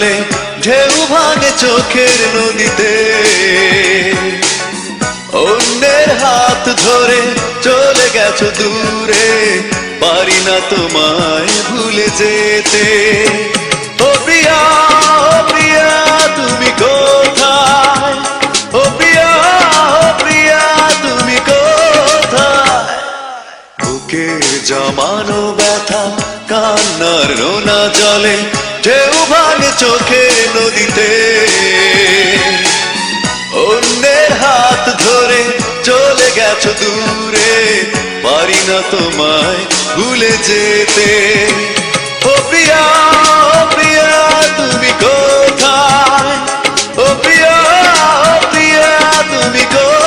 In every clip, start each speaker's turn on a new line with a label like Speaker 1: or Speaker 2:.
Speaker 1: জলে ঢেউ ভাঙে চোখের নদীতে। অন্যের হাত ধরে চলে গেছো দূরে, পারি না তোমায় ভুলে যেতে। ও প্রিয়া, ও প্রিয়া তুমি কোথায়? ও প্রিয়া, ও প্রিয়া তুমি কোথায়? বুকের জমানো ব্যথা কান্নার রোনা জলে ঢেউ ভাঙে চোখের নদীতে। অন্যের হাত ধরে চলে গেছো দূরে, পারি না তোমায় ভুলে যেতে। ও প্রিয়া, ও প্রিয়া তুমি কোথায়? ও প্রিয়া, ও প্রিয়া তুমি কোথায়?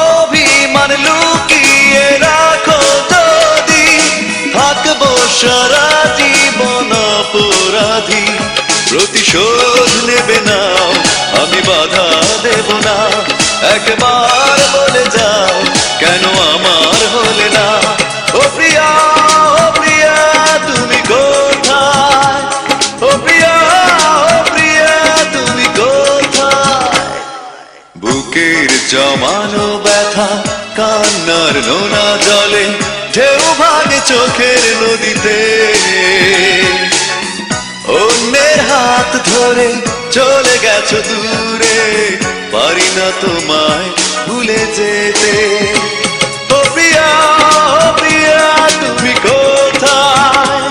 Speaker 1: অভিমান লুকিয়ে রাখো যদি, থাকবো সারা জীবন অপরাধী। প্রতিশোধ নেবে নাও, আমি বাধা দেব না। একবার বলে যাও, কেন আমার হলে না? ও প্রিয়া, ও প্রিয়া তুমি কোথায়? ও প্রিয়া, ও প্রিয়া তুমি কোথায়? বুকের জমানো ব্যথা কান্নার নোনা জলে ঢেউ ভাঙে চোখের নদীতে। অন্যের হাত ধরে চলে গেছো দূরে, পারি না তোমায় ভুলে যেতে। ও প্রিয়া, ও প্রিয়া তুমি কোথায়?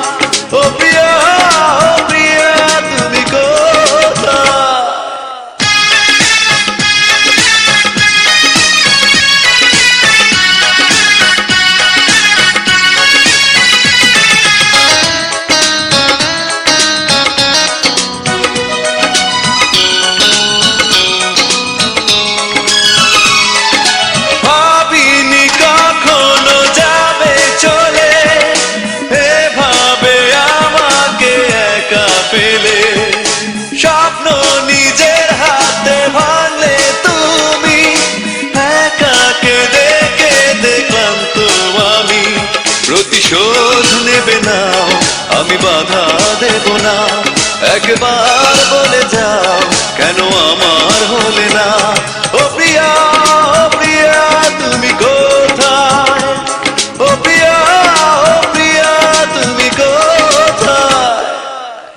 Speaker 1: ও প্রিয়া, ও প্রিয়া তুমি কোথায়? স্বপ্ন নিজের হাতে ভাঙলে তুমি, একাকে দেখে দেখলাম তো আমি। প্রতিশোধ নেবে নাও, আমি বাধা দেব না। একবার বলে যাও, কেন আমার হলে না? ও প্রিয়া, ও প্রিয়া তুমি কোথায়? ও প্রিয়া, ও প্রিয়া তুমি কোথায়?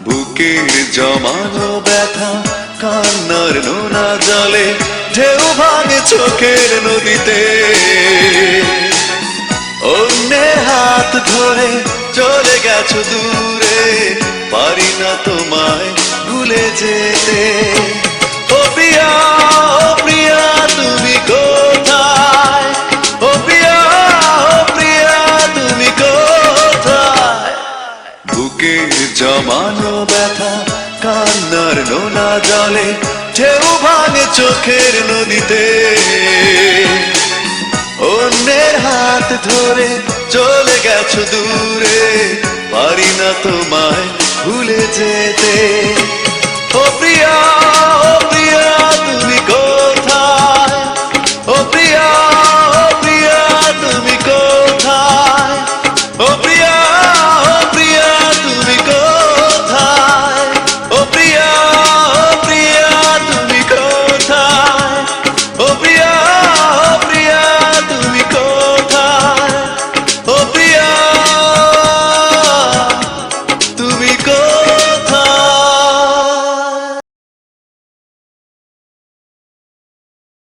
Speaker 1: বুকের জমানো ব্যথা কান্নার নোনা জলে ঢেউ ভাঙে চোখের নদীতে। অন্যের হাত ধরে চলে গেছো দূরে, পারি না তোমায় ভুলে যেতে। ও প্রিয়া, ও প্রিয়া তুমি কোথায়? ও প্রিয়া, ও প্রিয়া তুমি কোথায়? বুকের জমানো ব্যথা কান্নার নোনা জলে ঢেউ ভাঙে চোখের নদীতে। অন্যের হাত ধরে চলে গেছো দূরে, পারি না তোমায় ভুলে যেতে। ও প্রিয়া।